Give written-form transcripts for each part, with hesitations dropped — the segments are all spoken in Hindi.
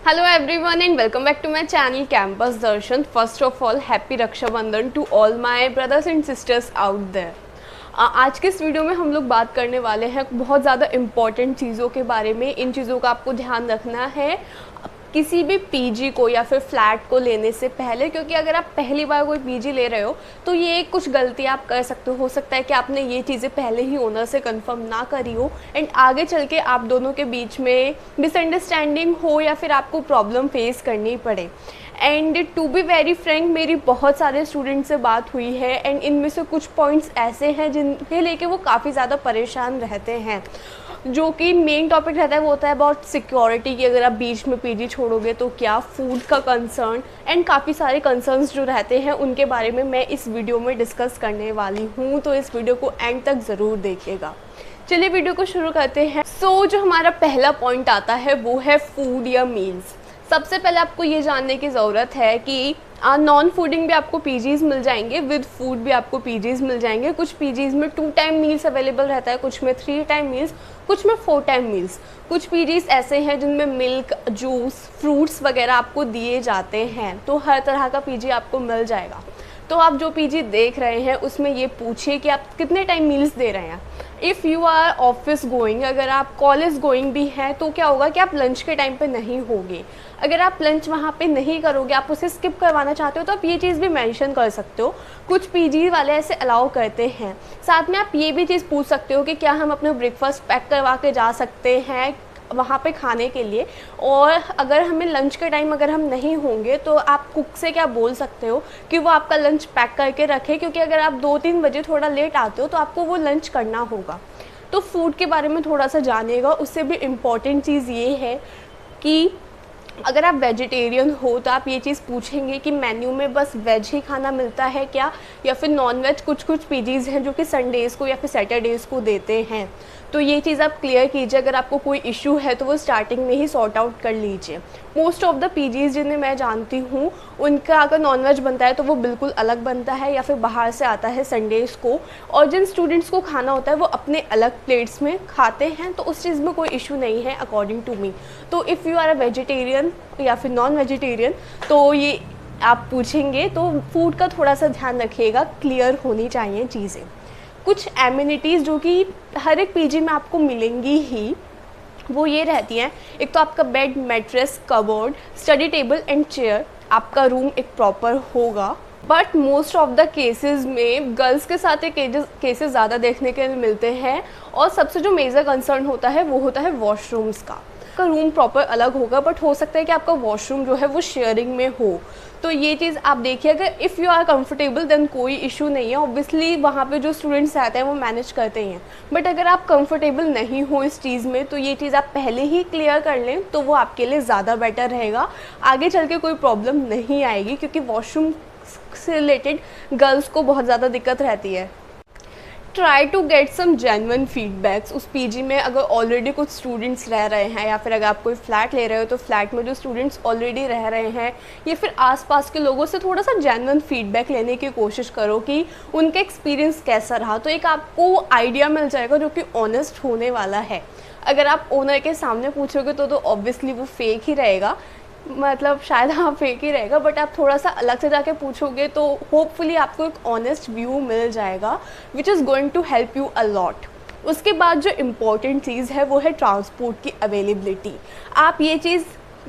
Hello everyone and welcome back to my channel Campus Darshan. First of all, happy Raksha Bandhan to all my brothers and sisters out there. आज के इस वीडियो में हम लोग बात करने वाले हैं बहुत ज़्यादा इम्पॉर्टेंट चीज़ों के बारे में। इन चीज़ों का आपको ध्यान रखना है किसी भी पीजी को या फिर फ्लैट को लेने से पहले, क्योंकि अगर आप पहली बार कोई पीजी ले रहे हो तो ये कुछ गलती आप कर सकते हो सकता है कि आपने ये चीज़ें पहले ही ओनर से कंफर्म ना करी हो एंड आगे चल के आप दोनों के बीच में मिसअंडरस्टैंडिंग हो या फिर आपको प्रॉब्लम फेस करनी पड़े। And to be very frank, मेरी बहुत सारे स्टूडेंट से बात हुई है एंड इनमें से कुछ पॉइंट्स ऐसे हैं जिन्हें लेके वो काफ़ी ज़्यादा परेशान रहते हैं। जो कि मेन टॉपिक रहता है वो होता है अबाउट सिक्योरिटी कि अगर आप बीच में पीजी छोड़ोगे तो क्या, फूड का कंसर्न एंड काफ़ी सारे कंसर्न्स जो रहते हैं उनके बारे में मैं इस वीडियो में डिस्कस करने वाली हूँ, तो इस वीडियो को एंड तक ज़रूर देखिएगा। चलिए वीडियो को शुरू करते हैं। जो हमारा पहला पॉइंट आता है वो है फूड या मील्स। सबसे पहले आपको ये जानने की ज़रूरत है कि नॉन फूडिंग भी आपको पीजीज़ मिल जाएंगे, विद फूड भी आपको पीजीज़ मिल जाएंगे। कुछ पीजीज़ में 2 टाइम मील्स अवेलेबल रहता है, कुछ में 3 टाइम मील्स, कुछ में 4 टाइम मील्स। कुछ पीजीज़ ऐसे हैं जिनमें मिल्क, जूस, फ्रूट्स वगैरह आपको दिए जाते हैं, तो हर तरह का पीजी आपको मिल जाएगा। तो आप जो पीजी देख रहे हैं उसमें ये पूछिए कि आप कितने टाइम मील्स दे रहे हैं। If you are office going, अगर आप कॉलेज गोइंग भी हैं तो क्या होगा कि आप लंच के टाइम पे नहीं होगे। अगर आप लंच वहाँ पे नहीं करोगे, आप उसे स्किप करवाना चाहते हो तो आप ये चीज़ भी मेंशन कर सकते हो। कुछ पीजी वाले ऐसे अलाउ करते हैं। साथ में आप ये भी चीज़ पूछ सकते हो कि क्या हम अपना ब्रेकफास्ट पैक करवा के जा सकते हैं वहाँ पे खाने के लिए, और अगर हमें लंच के टाइम अगर हम नहीं होंगे तो आप कुक से क्या बोल सकते हो कि वो आपका लंच पैक करके रखे, क्योंकि अगर आप 2-3 बजे थोड़ा लेट आते हो तो आपको वो लंच करना होगा। तो फूड के बारे में थोड़ा सा जानिएगा। उससे भी इम्पॉर्टेंट चीज़ ये है कि अगर आप वेजिटेरियन हो तो आप ये चीज़ पूछेंगे कि मेन्यू में बस वेज ही खाना मिलता है क्या, या फिर नॉन वेज। कुछ पीजीज़ हैं जो कि संडेज़ को या फिर सैटरडेज़ को देते हैं, तो ये चीज़ आप क्लियर कीजिए। अगर आपको कोई इशू है तो वो स्टार्टिंग में ही सॉर्ट आउट कर लीजिए। मोस्ट ऑफ द पीजीज़ जिन्हें मैं जानती हूँ उनका अगर नॉन वेज बनता है तो वो बिल्कुल अलग बनता है या फिर बाहर से आता है संडेज़ को, और जिन स्टूडेंट्स को खाना होता है वो अपने अलग प्लेट्स में खाते हैं, तो उस चीज़ में कोई इशू नहीं है अकॉर्डिंग टू मी। तो if you are a vegetarian या फिर नॉन वेजिटेरियन तो ये आप पूछेंगे तो फूड का थोड़ा सा ध्यान रखिएगा, क्लियर होनी चाहिए चीज़ें। कुछ एमिनिटीज़ जो कि हर एक पीजी में आपको मिलेंगी ही, वो ये रहती हैं। एक तो आपका bed, mattress, cupboard, study table and chair. आपका रूम एक प्रॉपर होगा। But most of the cases में गर्ल्स के साथ एक केसेस ज़्यादा देखने के मिलते हैं, और सबसे जो मेजर कंसर्न होता है वो होता है वॉशरूम्स का। आपका रूम प्रॉपर अलग होगा, बट हो सकता है कि आपका वॉशरूम जो है वो शेयरिंग में हो, तो ये चीज़ आप देखिए। अगर if you are comfortable then कोई इशू नहीं है। ऑब्वियसली वहाँ पे जो स्टूडेंट्स रहते हैं वो मैनेज करते ही हैं, बट अगर आप कंफर्टेबल नहीं हो इस चीज़ में तो ये चीज़ आप पहले ही क्लियर कर लें तो वो आपके लिए ज़्यादा बेटर रहेगा। आगे चल के कोई प्रॉब्लम नहीं आएगी, क्योंकि वॉशरूम से रिलेटेड गर्ल्स को बहुत ज़्यादा दिक्कत रहती है। Try to get some genuine feedbacks. उस पीजी में अगर ऑलरेडी कुछ स्टूडेंट्स रह रहे हैं, या फिर अगर आप कोई फ्लैट ले रहे हो तो फ्लैट में जो स्टूडेंट्स ऑलरेडी रह रहे हैं, या फिर आसपास के लोगों से थोड़ा सा जेन्युइन फीडबैक लेने की कोशिश करो कि उनका एक्सपीरियंस कैसा रहा, तो एक आपको आइडिया मिल जाएगा जो कि ऑनेस्ट होने वाला है। अगर आप ओनर के सामने पूछोगे तो ऑब्वियसली वो फेक ही रहेगा, मतलब शायद हाँ फेक ही रहेगा, बट आप थोड़ा सा अलग से जाके पूछोगे तो होपफुली आपको एक ऑनेस्ट व्यू मिल जाएगा, which is going to help you a lot. उसके बाद जो इम्पॉर्टेंट चीज़ है वो है ट्रांसपोर्ट की अवेलेबिलिटी। आप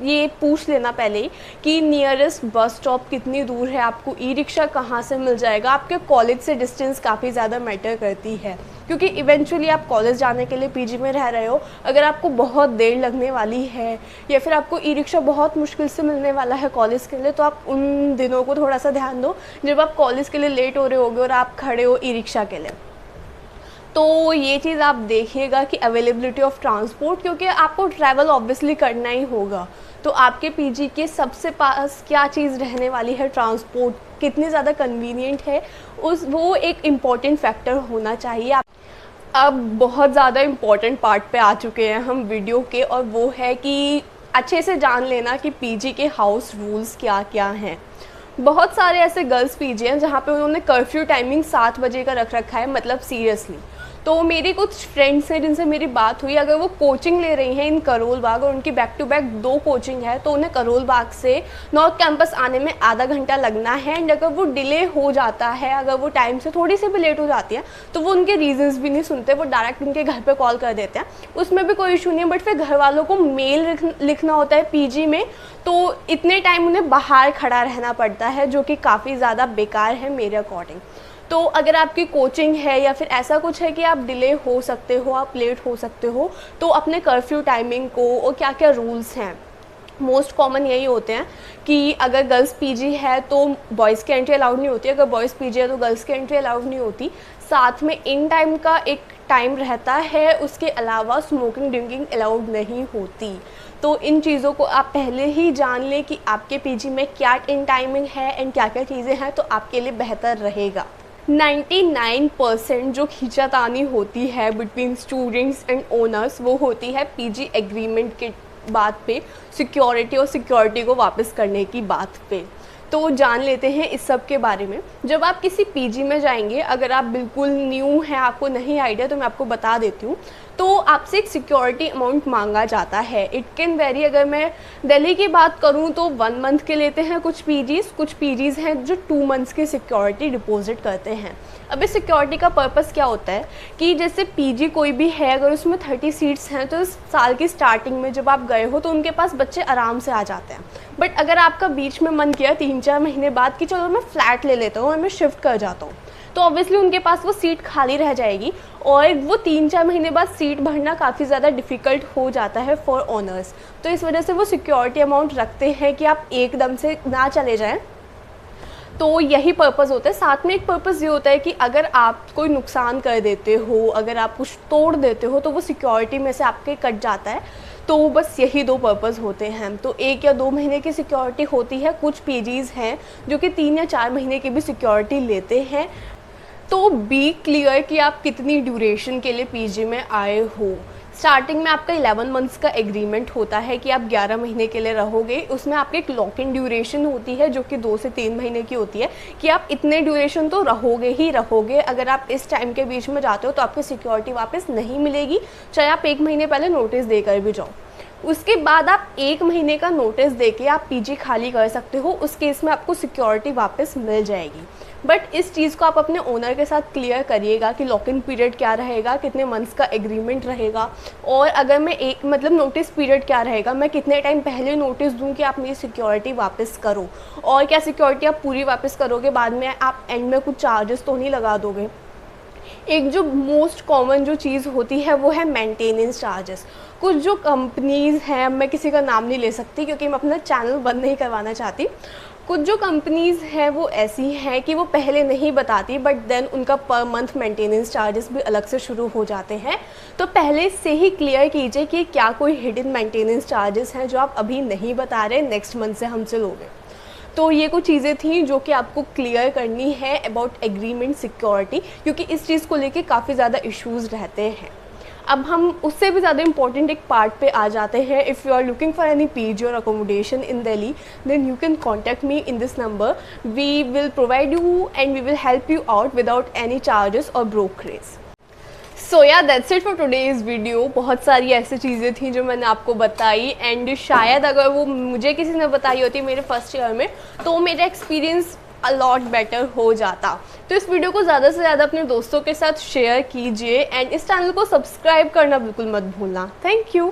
ये पूछ लेना पहले कि नियरेस्ट बस स्टॉप कितनी दूर है, आपको ई रिक्शा कहाँ से मिल जाएगा। आपके कॉलेज से डिस्टेंस काफ़ी ज़्यादा मैटर करती है, क्योंकि इवेंचुअली आप कॉलेज जाने के लिए पीजी में रह रहे हो। अगर आपको बहुत देर लगने वाली है या फिर आपको ई रिक्शा बहुत मुश्किल से मिलने वाला है कॉलेज के लिए, तो आप उन दिनों को थोड़ा सा ध्यान दो जब आप कॉलेज के लिए लेट हो रहे होगे और आप खड़े हो ई रिक्शा के लिए। तो ये चीज़ आप देखिएगा कि अवेलेबिलिटी ऑफ ट्रांसपोर्ट, क्योंकि आपको ट्रैवल ऑब्वियसली करना ही होगा, तो आपके पीजी के सबसे पास क्या चीज़ रहने वाली है, ट्रांसपोर्ट कितनी ज़्यादा कन्वीनियंट है, वो एक इम्पॉर्टेंट फैक्टर होना चाहिए। अब बहुत ज़्यादा इम्पॉर्टेंट पार्ट पे आ चुके हैं हम वीडियो के, और वो है कि अच्छे से जान लेना कि पीजी के हाउस रूल्स क्या क्या हैं। बहुत सारे ऐसे गर्ल्स पीजी हैं जहाँ पे उन्होंने कर्फ्यू टाइमिंग 7 बजे का रख रखा है, मतलब सीरियसली। तो मेरी कुछ फ्रेंड्स हैं जिनसे मेरी बात हुई, अगर वो कोचिंग ले रही हैं इन करोल बाग और उनकी बैक टू बैक 2 कोचिंग है, तो उन्हें करोल बाग से नॉर्थ कैंपस आने में आधा घंटा लगना है। एंड अगर वो डिले हो जाता है, अगर वो टाइम से थोड़ी सी भी लेट हो जाती है, तो वो उनके रीजंस भी नहीं सुनते, वो डायरेक्ट उनके घर पे कॉल कर देते हैं, उसमें भी कोई इशू नहीं है। बट फिर घर वालों को मेल लिखना होता है पीजी में, तो इतने टाइम उन्हें बाहर खड़ा रहना पड़ता है, जो कि काफ़ी ज़्यादा बेकार है मेरे अकॉर्डिंग। तो अगर आपकी कोचिंग है या फिर ऐसा कुछ है कि आप डिले हो सकते हो, आप लेट हो सकते हो, तो अपने कर्फ्यू टाइमिंग को और क्या क्या रूल्स हैं, मोस्ट कॉमन यही होते हैं कि अगर गर्ल्स पीजी है तो बॉयज़ की एंट्री अलाउड नहीं होती, अगर बॉयज़ पीजी है तो गर्ल्स की एंट्री अलाउड नहीं होती। साथ में इन टाइम का एक टाइम रहता है, उसके अलावा स्मोकिंग ड्रिंकिंग अलाउड नहीं होती। तो इन चीज़ों को आप पहले ही जान लें कि आपके पीजी में क्या इन टाइमिंग है एंड क्या क्या चीज़ें हैं, तो आपके लिए बेहतर रहेगा। 99% जो खींचातानी होती है बिटवीन स्टूडेंट्स एंड ओनर्स, वो होती है पीजी एग्रीमेंट के बात पे, सिक्योरिटी और सिक्योरिटी को वापस करने की बात पे। तो जान लेते हैं इस सब के बारे में। जब आप किसी पीजी में जाएंगे, अगर आप बिल्कुल न्यू हैं, आपको नहीं आइडिया, तो मैं आपको बता देती हूँ। तो आपसे एक सिक्योरिटी अमाउंट मांगा जाता है। इट कैन वेरी, अगर मैं दिल्ली की बात करूँ तो 1 मंथ के लेते हैं कुछ पीजीज़ हैं जो 2 मंथ्स की सिक्योरिटी डिपॉजिट करते हैं। अब इस सिक्योरिटी का पर्पस क्या होता है कि जैसे पीजी कोई भी है, अगर उसमें 30 सीट्स हैं, तो इस साल की स्टार्टिंग में जब आप गए हो तो उनके पास बच्चे आराम से आ जाते हैं। बट अगर आपका बीच में मन किया 3-4 महीने बाद कि चलो मैं फ्लैट ले लेता हूँ और मैं शिफ्ट कर जाता हूँ, तो ऑब्वियसली उनके पास वो सीट खाली रह जाएगी और वो 3-4 महीने बाद सीट भरना काफ़ी ज़्यादा डिफ़िकल्ट हो जाता है फॉर ओनर्स। तो इस वजह से वो सिक्योरिटी अमाउंट रखते हैं कि आप एकदम से ना चले जाएं। तो यही पर्पज़ होता है। साथ में एक पर्पज़ ये होता है कि अगर आप कोई नुकसान कर देते हो, अगर आप कुछ तोड़ देते हो, तो वो सिक्योरिटी में से आपके कट जाता है। तो बस यही 2 पर्पज़ होते हैं। तो 1 या 2 महीने की सिक्योरिटी होती है। कुछ पीजीज़ हैं जो कि 3 या 4 महीने की भी सिक्योरिटी लेते हैं। तो बी क्लियर कि आप कितनी ड्यूरेशन के लिए पीजी में आए हो। स्टार्टिंग में आपका 11 मंथ्स का एग्रीमेंट होता है कि आप 11 महीने के लिए रहोगे। उसमें आपकी एक लॉक इन ड्यूरेशन होती है जो कि 2 से 3 महीने की होती है कि आप इतने ड्यूरेशन तो रहोगे ही रहोगे। अगर आप इस टाइम के बीच में जाते हो तो आपकी सिक्योरिटी वापस नहीं मिलेगी, चाहे आप 1 महीने पहले नोटिस देकर भी जाओ। उसके बाद आप 1 महीने का नोटिस देके आप पीजी खाली कर सकते हो। उस केस में आपको सिक्योरिटी वापस मिल जाएगी। बट इस चीज़ को आप अपने ओनर के साथ क्लियर करिएगा कि लॉक इन पीरियड क्या रहेगा, कितने मंथ्स का एग्रीमेंट रहेगा, और अगर मैं नोटिस पीरियड क्या रहेगा, मैं कितने टाइम पहले नोटिस दूं कि आप मेरी सिक्योरिटी वापस करो, और क्या सिक्योरिटी आप पूरी वापस करोगे, बाद में आप एंड में कुछ चार्जेस तो नहीं लगा दोगे। एक जो मोस्ट कॉमन जो चीज़ होती है वो है मेंटेनेंस चार्जेस। कुछ जो कंपनीज़ हैं, मैं किसी का नाम नहीं ले सकती क्योंकि मैं अपना चैनल बंद नहीं करवाना चाहती। कुछ जो कंपनीज़ हैं वो ऐसी हैं कि वो पहले नहीं बताती, बट देन उनका पर मंथ मेंटेनेंस चार्जेस भी अलग से शुरू हो जाते हैं। तो पहले से ही क्लियर कीजिए कि क्या कोई हिडन मेंटेनेंस चार्जेस हैं जो आप अभी नहीं बता रहे, नेक्स्ट मंथ से हमसे लोगे। तो ये कुछ चीज़ें थी जो कि आपको क्लियर करनी है अबाउट एग्रीमेंट सिक्योरिटी, क्योंकि इस चीज़ को लेके काफ़ी ज़्यादा इश्यूज़ रहते हैं। अब हम उससे भी ज़्यादा इंपॉर्टेंट एक पार्ट पे आ जाते हैं। If you are looking for any PG और accommodation in Delhi, then you can contact me in this number. We will provide you and we will help you out without any charges और brokerage. So yeah that's it for today's video. बहुत सारी ऐसी चीज़ें थी जो मैंने आपको बताई, एंड शायद अगर वो मुझे किसी ने बताई होती मेरे फर्स्ट ईयर में, तो मेरा एक्सपीरियंस अलॉट बेटर हो जाता। तो इस वीडियो को ज़्यादा से ज़्यादा अपने दोस्तों के साथ शेयर कीजिए, एंड इस चैनल को सब्सक्राइब करना बिल्कुल मत भूलना। Thank you.